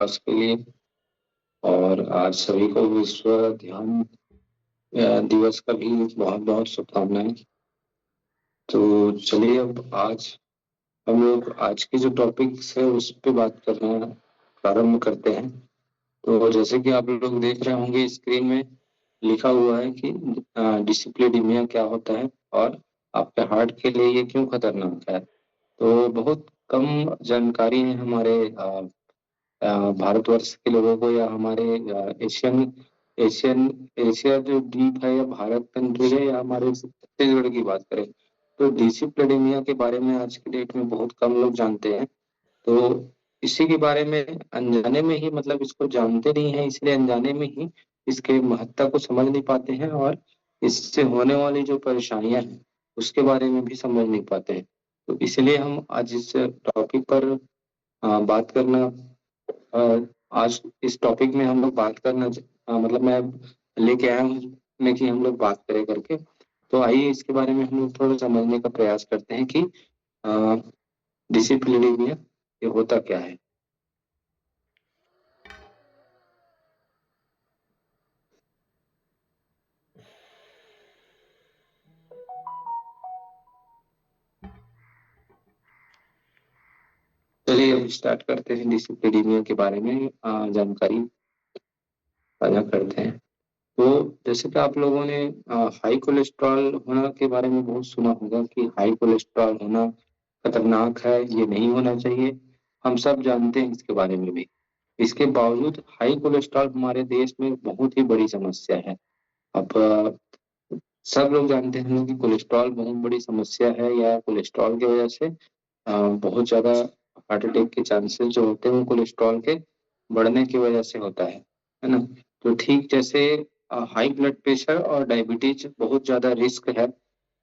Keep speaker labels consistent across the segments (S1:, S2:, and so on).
S1: आज के लिए। और आज सभी को विश्व ध्यान दिवस का भी बहुत बहुत शुभकामनाएं। तो चलिए अब आज हम लोग आज के जो टॉपिक्स है उस पे बात करना प्रारंभ करते हैं। तो जैसे कि आप लोग देख रहे होंगे स्क्रीन में लिखा हुआ है कि डिसिप्लिडीमिया क्या होता है और आपके हार्ट के लिए ये क्यों खतरनाक है। तो बहुत कम जानकारी है हमारे भारतवर्ष के लोगों को या हमारे एशियन एशियन एशिया जो द्वीप है या भारत कंट्री है या हमारे छत्तीसगढ़ की बात करें तो डिसिप्लिडीमिया के बारे में आज की डेट में बहुत कम लोग जानते हैं। तो इसी के बारे में अनजाने में ही मतलब इसको जानते नहीं है, इसलिए अनजाने में ही इसके महत्ता को समझ नहीं पाते हैं और इससे होने वाली जो परेशानियां हैं उसके बारे में भी समझ नहीं पाते हैं। तो इसलिए हम आज इस टॉपिक पर बात करना आज इस टॉपिक में हम लोग बात करना मतलब मैं लेके आया हूँ में कि हम लोग बात करें करके। तो आइए इसके बारे में हम लोग थोड़ा समझने का प्रयास करते हैं कि डिसिप्लिन ये होता क्या है। चलिए अब स्टार्ट करते हैं डिसिप्लिन के बारे में जानकारी साझा करते हैं। तो जैसे कि आप लोगों ने हाई कोलेस्ट्रॉल होना के बारे में बहुत सुना होगा कि हाई कोलेस्ट्रॉल होना खतरनाक है, ये नहीं होना चाहिए। हम सब जानते हैं इसके बारे में भी। इसके बावजूद हाई कोलेस्ट्रॉल हमारे देश में बहुत ही बड़ी समस्या है। अब सब लोग जानते हैं कि कोलेस्ट्रॉल बहुत बड़ी समस्या है या कोलेस्ट्रॉल की वजह से बहुत ज्यादा हार्ट अटैक के चांसेस जो होते हैं वो कोलेस्ट्रॉल के बढ़ने की वजह से होता है ना। तो ठीक जैसे हाई ब्लड प्रेशर और डायबिटीज बहुत ज्यादा रिस्क है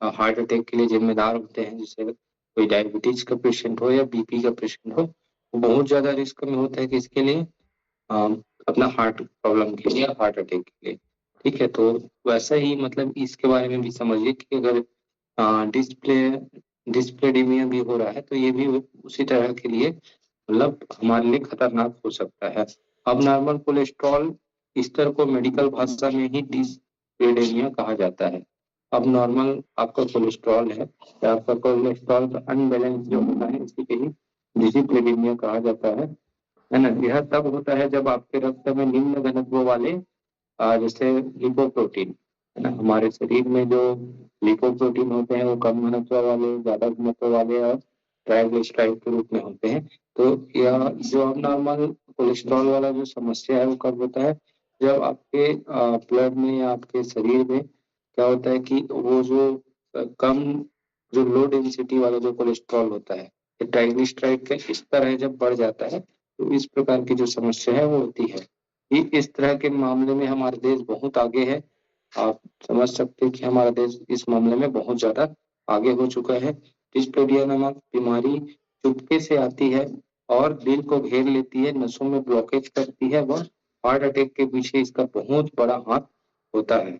S1: हार्ट अटैक के लिए जिम्मेदार होते हैं। जैसे कोई डायबिटीज का पेशेंट हो या बीपी का पेशेंट हो, वो बहुत ज्यादा रिस्क में होता है कि इसके लिए अपना हार्ट प्रॉब्लम के लिए, हार्ट अटैक के लिए। ठीक है, तो वैसा ही मतलब इसके बारे में भी समझिए कि अगर डिस्प्ले डिस्प्लेडीमिया भी हो रहा है तो ये भी उसी तरह के लिए मतलब हमारे लिए खतरनाक हो सकता है। अब नॉर्मल कोलेस्ट्रॉल स्तर को मेडिकल भाषा में ही डिस्प्लेडीमिया कहा जाता है। अब नॉर्मल आपका कोलेस्ट्रॉल है या आपका कोलेस्ट्रॉल का अनबैलेंस जो होता है इसी के ही डिसिप्लिडीमिया कहा जाता है ना। यह तब होता है जब आपके रक्त में निम्न घनत्व वाले जैसे लिपोप्रोटीन है ना, हमारे शरीर में जो लिपोप्रोटीन होते हैं वो कम घनत्व वाले, ज्यादा घनत्व वाले और ट्राइग्लिसराइड के रूप में होते हैं। तो यह जो अब नॉर्मल कोलेस्ट्रॉल वाला जो समस्या है वो कब होता है, जब आपके ब्लड में या आपके शरीर में क्या होता है कि वो जो कम जो लो डेंसिटी वाला जो कोलेस्ट्रॉल होता है, ट्राइग्लिसराइड का स्तर है जब बढ़ जाता है तो इस प्रकार की जो समस्या है वो होती है। इस तरह के मामले में हमारा देश बहुत आगे है। आप समझ सकते हैं कि हमारा देश इस मामले में बहुत ज्यादा आगे हो चुका है। डिस्पेडिया नामक बीमारी चुपके से आती है और दिल को घेर लेती है, नसों में ब्लॉकेज करती है व हार्ट अटैक के पीछे इसका बहुत बड़ा हाथ होता है।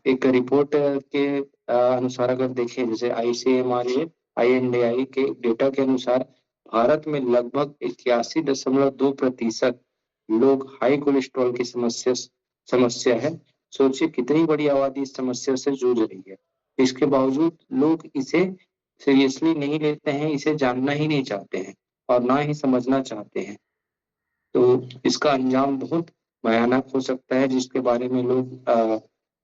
S1: एक रिपोर्ट के अनुसार अगर देखें, जैसे ICMR-INDI के डेटा के अनुसार भारत में लगभग 81.2% लोग हाई कोलेस्ट्रॉल की समस्या है। सोचिए कितनी बड़ी आबादी इस समस्या से जूझ रही है। इसके बावजूद लोग इसे सीरियसली नहीं लेते हैं, इसे जानना ही नहीं चाहते हैं और ना ही समझना चाहते हैं। तो इसका अंजाम बहुत भयानक हो सकता है जिसके बारे में लोग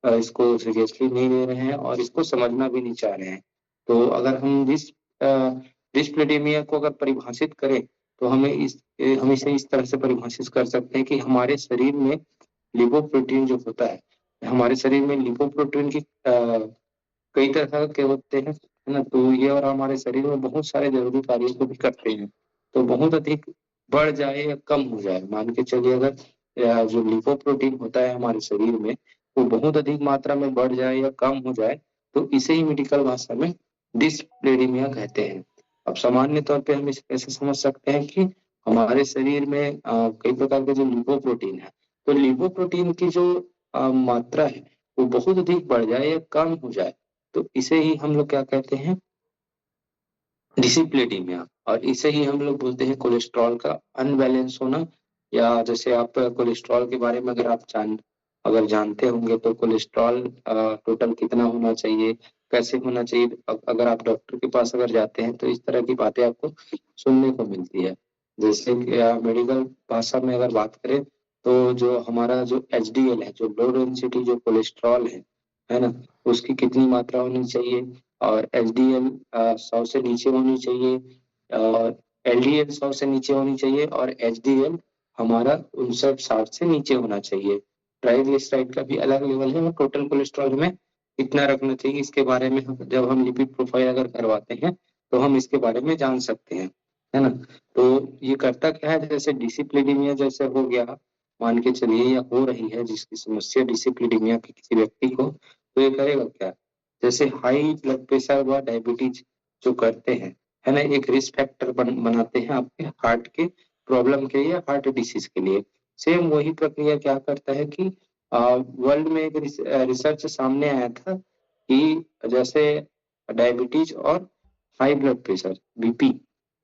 S1: इसको सीरियसली नहीं ले रहे हैं और इसको समझना भी नहीं चाह रहे हैं। तो अगर हम डिस्प्लेडेमिया को अगर परिभाषित करें तो हम इसे इस तरह से परिभाषित कर सकते हैं कि हमारे शरीर में लिपोप्रोटीन जो होता है, हमारे शरीर में लिपोप्रोटीन की कई तरह के होते हैं है ना। तो ये और हमारे शरीर में बहुत सारे जरूरी कार्यों को भी करते हैं। तो बहुत अधिक बढ़ जाए या कम हो जाए, मान के चलिए अगर जो लिपोप्रोटीन होता है हमारे शरीर में वो बहुत अधिक मात्रा में बढ़ जाए या कम हो जाए तो इसे ही मेडिकल भाषा में डिस्प्लेडेमिया कहते हैं। अब सामान्य तौर पे हम इसे कैसे समझ सकते हैं कि हमारे शरीर में कई प्रकार के जो लिपोप्रोटीन है, तो लिपोप्रोटीन की जो मात्रा है वो बहुत अधिक बढ़ जाए या कम हो जाए तो इसे ही हम लोग क्या कहते हैं, डिसिप्लिडीमिया, और इसे ही हम लोग बोलते हैं कोलेस्ट्रॉल का अनबैलेंस होना। या जैसे आप कोलेस्ट्रॉल के बारे में अगर जानते होंगे तो कोलेस्ट्रॉल टोटल कितना होना चाहिए, कैसे होना चाहिए, अगर आप डॉक्टर के पास अगर जाते हैं तो इस तरह की बातें आपको सुनने को मिलती है। जैसे कि मेडिकल भाषा में अगर बात करें तो जो हमारा जो एचडीएल है, जो लो डेंसिटी जो कोलेस्ट्रॉल है ना, उसकी कितनी मात्रा होनी चाहिए, और एचडीएल 100 से नीचे होनी चाहिए, और एलडीएल 100 से नीचे होनी चाहिए, और एचडीएल हमारा 59-60 से नीचे होना चाहिए। ट्राइग्लिसराइड का भी अलग लेवल है, और टोटल कोलेस्ट्रॉल में कितना रखना चाहिए इसके बारे में जब हम लिपिड प्रोफाइल अगर करवाते हैं तो हम इसके बारे में जान सकते हैं, है ना। तो ये करता क्या है, जैसे डिसिप्लिडीमिया जैसे हो गया, मान के चलिए या हो रही है जिसकी समस्या डिसिप्लिडीमिया की किसी व्यक्ति को, तो ये करेगा क्या, जैसे हाई ब्लड प्रेशर व डायबिटीज जो करते हैं, है ना, एक रिस्क फैक्टर बनाते हैं आपके हार्ट के प्रॉब्लम के लिए, हार्ट डिसीज के लिए। सेम वही प्रक्रिया क्या करता है कि वर्ल्ड में एक रिसर्च सामने आया था कि जैसे डायबिटीज और हाई ब्लड प्रेशर बीपी,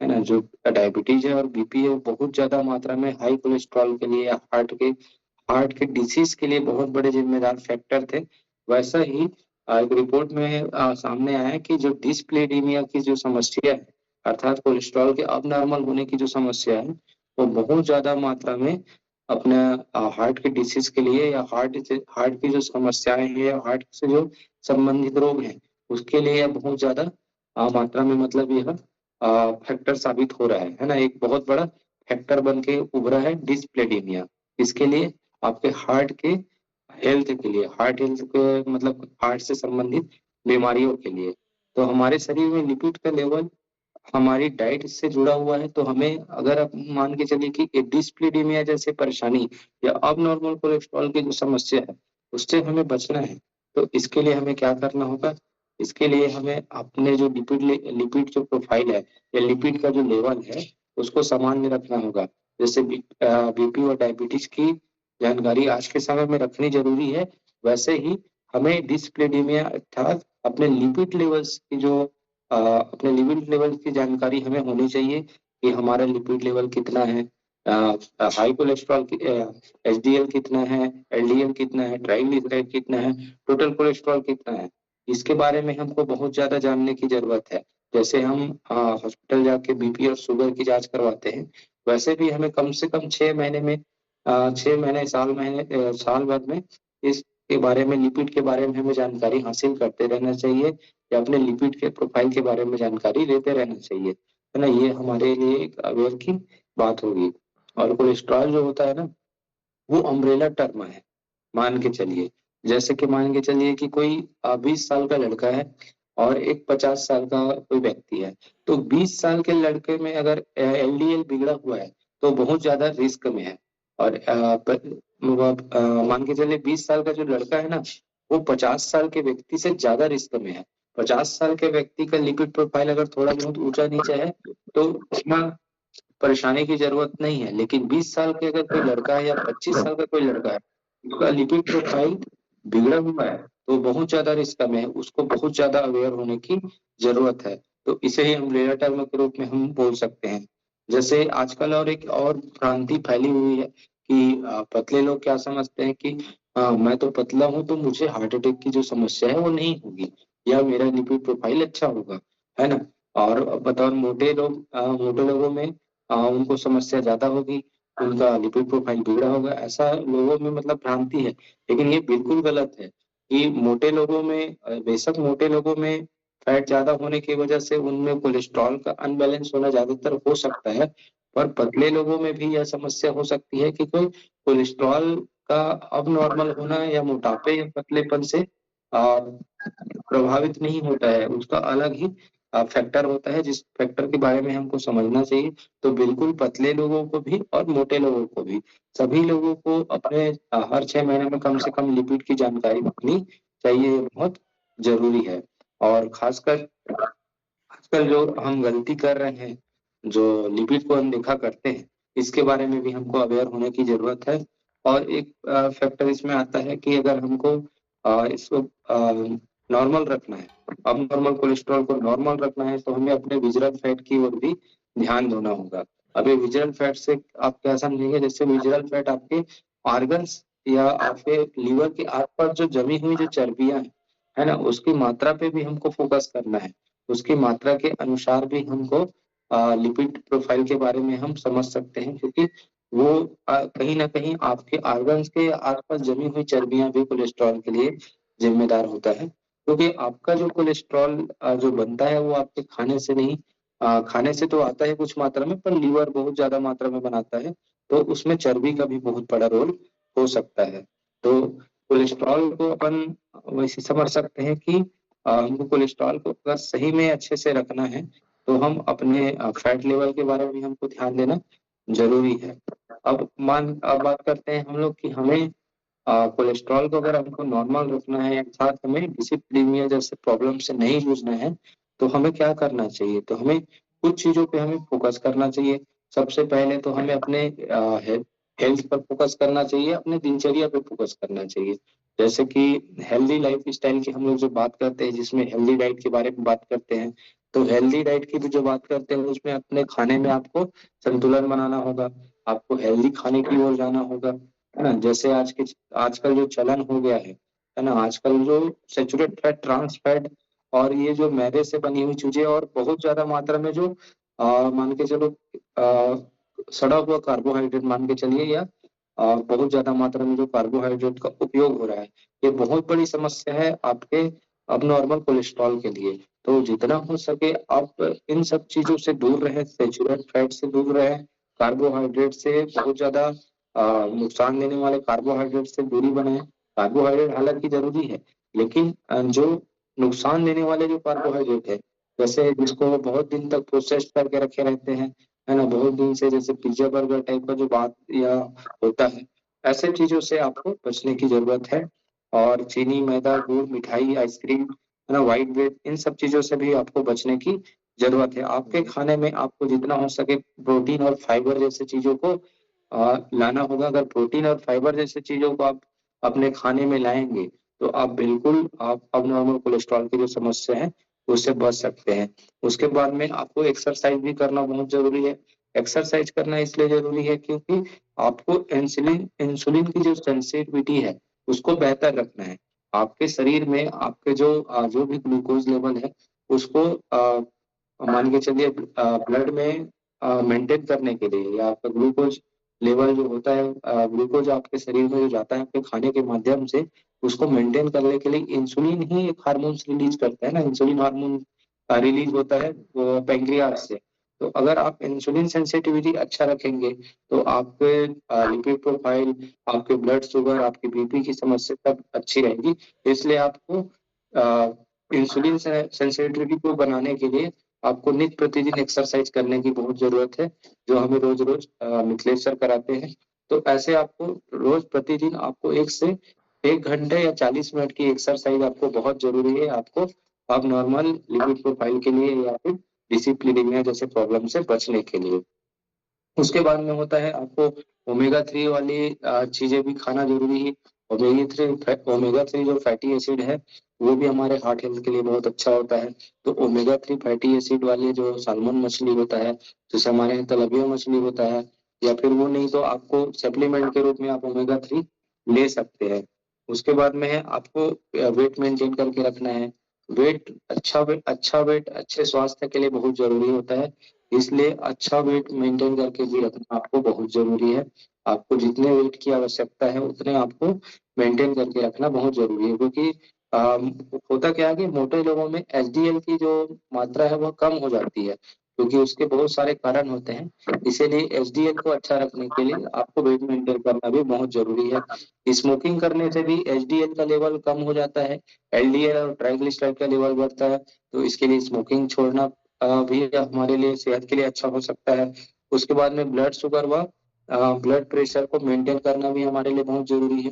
S1: है ना, जो डायबिटीज है और बीपी है वो बहुत ज्यादा मात्रा में हाई कोलेस्ट्रॉल के लिए या हार्ट के डिसीज के लिए बहुत बड़े जिम्मेदार फैक्टर थे। वैसा ही एक रिपोर्ट में सामने आया है कि जो डिस्प्लेडीमिया की जो समस्या है, अर्थात कोलेस्ट्रॉल के अब नॉर्मल होने की जो समस्या है, वो बहुत ज्यादा मात्रा में अपने हार्ट के डिसीज के लिए या हार्ट की जो समस्याएं हैं या हार्ट से जो संबंधित रोग हैं उसके लिए यह बहुत ज्यादा मात्रा में मतलब यह फैक्टर साबित हो रहा है ना, एक बहुत बड़ा फैक्टर बन के उभरा है डिस्प्लेडीमिया। इसके लिए आपके हार्ट के हेल्थ के लिए, हार्ट हेल्थ के मतलब हार्ट से संबंधित बीमारियों के लिए। तो हमारे शरीर में लिपिड का लेवल हमारी डाइट से जुड़ा हुआ है, तो हमें अगर आप मान के चलिए कि डिस्प्लेडीमिया जैसे परेशानी या अब नॉर्मल कोलेस्ट्रॉल की जो समस्या है उससे हमें बचना है, तो इसके लिए हमें क्या करना होगा, इसके लिए हमें अपने जो लिपिड जो प्रोफाइल है या लिपिड का जो लेवल है उसको सामान्य रखना होगा। जैसे बीपी और डायबिटीज की जानकारी आज के समय में रखनी जरूरी है, वैसे ही हमें डिस्प्लेडीमिया अर्थात अपने लिपिड लेवल की जानकारी हमें होनी चाहिए कि हमारा लिपिड लेवल कितना है, हाई कोलेस्ट्रॉल की एचडीएल कितना है, एलडीएल कितना है, ट्राइग्लिसराइड कितना है, टोटल कोलेस्ट्रॉल कितना है। इसके बारे में हमको बहुत ज्यादा जानने की जरूरत है। जैसे हम हॉस्पिटल जाके बीपी और शुगर की जांच करवाते हैं, वैसे भी हमें कम से कम 6 महीने में 6 महीने साल भर में इसके बारे में लिपिड के बारे में हमें जानकारी हासिल करते रहना चाहिए, या अपने लिपिड के प्रोफाइल के बारे में जानकारी लेते रहना चाहिए, है ना। ये हमारे लिए एक अवेयर की बात होगी। और कोलेस्ट्रॉल जो होता है ना, वो अम्ब्रेला टर्म है। मान के चलिए, जैसे कि मान के चलिए कि कोई 20 साल का लड़का है और एक 50 साल का कोई व्यक्ति है, तो 20 साल के लड़के में अगर एलडीएल बिगड़ा हुआ है तो बहुत ज्यादा रिस्क में है। और मान के चलिए 20 साल का जो लड़का है ना, वो 50 साल के व्यक्ति से ज्यादा रिस्क में है। 50 साल के व्यक्ति का लिपिड प्रोफाइल अगर थोड़ा बहुत ऊंचा नीचे है तो उतना परेशानी की जरूरत नहीं है, लेकिन 20 साल के अगर कोई लड़का है या 25 साल का कोई लड़का है, उसका लिपिड प्रोफाइल बिगड़ा हुआ है तो बहुत ज्यादा रिस्क में है, उसको बहुत ज्यादा अवेयर होने की जरूरत है। तो इसे ही हम रेयर टर्म के रूप में हम बोल सकते हैं। जैसे आजकल और एक और भ्रांति फैली हुई है कि पतले लोग क्या समझते हैं कि मैं तो पतला हूं तो मुझे हार्ट अटैक की जो समस्या है वो नहीं होगी, या मेरा लिपिड प्रोफाइल अच्छा होगा, है ना। और बतौर मोटे लोगों में उनको समस्या ज्यादा होगी, उनका लिपिड प्रोफाइल बिगड़ा होगा, ऐसा लोगों में मतलब भ्रांति है। लेकिन ये बिल्कुल गलत है कि मोटे लोगों में बेशक मोटे लोगों में फैट ज्यादा होने की वजह से उनमें कोलेस्ट्रॉल का अनबैलेंस होना ज्यादातर हो सकता है, पर पतले लोगों में भी यह समस्या हो सकती है कि कोई कोलेस्ट्रॉल का अब नॉर्मल होना या मोटापे या पतलेपन से प्रभावित नहीं होता है, उसका अलग ही फैक्टर होता है जिस फैक्टर के बारे में हमको समझना चाहिए। तो बिल्कुल पतले लोगों को भी और मोटे लोगों को भी, सभी लोगों को अपने हर 6 महीने में कम से कम लिपिड की जानकारी रखनी चाहिए, ये बहुत जरूरी है। और खासकर आजकल जो हम गलती कर रहे हैं, जो लिपिड को अनदेखा करते हैं, इसके बारे में भी हमको अवेयर होने की जरूरत है। और एक फैक्टर इसमें आता है कि अगर हमको इसको नॉर्मल रखना है। अब नॉर्मल कोलेस्ट्रॉल को नॉर्मल रखना है तो हमें अपने विजरल फैट की ओर भी ध्यान देना होगा। अब ये विजरल फैट से आप क्या समझेंगे, जैसे विजरल फैट आपके ऑर्गन्स या आपके लीवर के आसपास जो जमी हुई जो चर्बियां है ना, उसकी मात्रा पे भी हमको फोकस करना है। उसकी मात्रा के अनुसार भी हमको लिपिड प्रोफाइल के बारे में हम समझ सकते हैं, क्योंकि वो कहीं ना कहीं आपके ऑर्गन्स के आसपास जमी हुई चर्बियां भी कोलेस्ट्रॉल के लिए जिम्मेदार होता है। क्योंकि आपका जो कोलेस्ट्रॉल जो बनता है वो आपके खाने से नहीं, खाने से तो आता है कुछ मात्रा में, पर लीवर बहुत ज्यादा मात्रा में बनाता है, तो उसमें चर्बी का भी बहुत बड़ा रोल हो सकता है। तो कोलेस्ट्रॉल को अपन वैसे समझ सकते हैं कि हमको कोलेस्ट्रॉल को अगर सही में अच्छे से रखना है तो हम अपने फैट लेवल के बारे में हमको ध्यान देना जरूरी है। अब बात करते हैं हम लोग कि हमें कोलेस्ट्रॉल को अगर हमको नॉर्मल रखना है, अर्थात हमें डिसिप्लिमिया जैसे प्रॉब्लम से नहीं जूझना है, तो हमें क्या करना चाहिए? तो हमें कुछ चीजों पे हमें फोकस करना चाहिए। सबसे पहले तो हमें अपने हेल्थ पर फोकस करना चाहिए, अपने दिनचर्या पे फोकस करना चाहिए। जैसे कि हेल्दी लाइफ स्टाइल की हम लोग जो बात करते हैं, जिसमें हेल्दी डाइट के बारे में बात करते हैं, तो हेल्दी डाइट की भी जो बात करते हैं उसमें अपने खाने में आपको संतुलन बनाना होगा, आपको हेल्दी खाने की ओर जाना होगा, है ना। जैसे आजकल जो चलन हो गया है ना, आजकल जो सेचुरेट फैट, ट्रांस फैट और ये जो मैदे से बनी हुई चीजें और बहुत ज्यादा मात्रा में जो मान के चलो सड़ा हुआ कार्बोहाइड्रेट मान के चलिए, या बहुत ज्यादा मात्रा में जो कार्बोहाइड्रेट का उपयोग हो रहा है, ये बहुत बड़ी समस्या है आपके अब नॉर्मल कोलेस्ट्रॉल के लिए। तो जितना हो सके आप इन सब चीजों से दूर रहे, सेचुरेट फैट से दूर रहे, कार्बोहाइड्रेट से बहुत ज्यादा नुकसान देने वाले कार्बोहाइड्रेट से दूरी बनाए। कार्बोहाइड्रेट हालांकि जरूरी है, लेकिन जो नुकसान देने वाले जो कार्बोहाइड्रेट है, जैसे जिसको बहुत दिन तक प्रोसेस करके रखे रहते हैं, है ना, बहुत दिन से, जैसे पिज्जा बर्गर टाइप का जो बात या होता है, ऐसे चीजों से आपको बचने की जरूरत है। और चीनी, मैदा, गुड़, मिठाई, आइसक्रीम, है ना, व्हाइट ब्रेड, इन सब चीजों से भी आपको बचने की जरूरत है। आपके खाने में आपको जितना हो सके प्रोटीन और फाइबर जैसे चीजों को लाना होगा। अगर प्रोटीन और फाइबर जैसे चीजों को आप अपने खाने में लाएंगे, तो आप बिल्कुल आप अब नॉर्मल कोलेस्ट्रॉल की जो समस्या है उससे बच सकते हैं। उसके बाद में आपको एक्सरसाइज भी करना बहुत जरूरी है। एक्सरसाइज करना इसलिए जरूरी है क्योंकि आपको इंसुलिन इंसुलिन की जो सेंसिटिविटी है उसको बेहतर रखना है। आपके शरीर में आपके जो भी ग्लूकोज लेवल है उसको मान के चलिए ब्लड में मेंटेन करने के लिए, या आपका ग्लूकोज लेवल जो होता है, ग्लूकोज आपके शरीर में जो जाता है आपके खाने के माध्यम से, उसको मेंटेन करने के लिए इंसुलिन ही एक हार्मोन रिलीज करता है ना। इंसुलिन हार्मोन रिलीज होता है वो पैंक्रियास से। तो अगर आप इंसुलिन सेंसिटिविटी अच्छा रखेंगे तो आपके लिपिड प्रोफाइल, आपके ब्लड शुगर, आपकी बीपी की समस्या सब अच्छी रहेगी। इसलिए आपको इंसुलिन सेंसिटिविटी को बनाने के लिए आपको नित्य प्रतिदिन एक्सरसाइज करने की बहुत जरूरत है, जो हमें रोज रोज मिथिलेश सर कराते हैं। तो ऐसे आपको रोज प्रतिदिन आपको 1 घंटे या 40 मिनट की एक्सरसाइज आपको बहुत जरूरी है, आपको अब नॉर्मल लिपिड प्रोफाइल के लिए या फिर डिसिप्लिनिया जैसे प्रॉब्लम से बचने के लिए। उसके बाद में होता है आपको ओमेगा 3 वाली चीजें भी खाना जरूरी है। ओमेगा थ्री जो फैटी एसिड है वो भी हमारे हार्ट हेल्थ के लिए बहुत अच्छा होता है। तो ओमेगा 3 फैटी एसिड वाले जो साल्मन मछली होता है, जैसे हमारे यहाँ तलबिया मछली होता है, या फिर वो नहीं तो आपको सप्लीमेंट के रूप में आप ओमेगा 3 ले सकते हैं। उसके बाद में है आपको वेट मेंटेन करके रखना है। अच्छा वेट अच्छे स्वास्थ्य के लिए बहुत जरूरी होता है, इसलिए अच्छा वेट मेंटेन करके भी रखना आपको बहुत जरूरी है। आपको जितने वेट की आवश्यकता है उतने आपको मेंटेन करके रखना बहुत जरूरी है, क्योंकि होता क्या है कि मोटे लोगों में एचडीएल की जो मात्रा है वह कम हो जाती है, क्योंकि उसके बहुत सारे कारण होते हैं। इसीलिए एचडीएल को अच्छा रखने के लिए आपको वेट मेंटेन करना भी बहुत जरूरी है। स्मोकिंग करने से भी एचडीएल का लेवल कम हो जाता है, एलडीएल और ट्राइग्लिसराइड का लेवल बढ़ता है। तो इसके लिए स्मोकिंग छोड़ना भी हमारे लिए सेहत के लिए अच्छा हो सकता है। उसके बाद में ब्लड शुगर व ब्लड प्रेशर को मेंटेन करना भी हमारे लिए बहुत जरूरी है।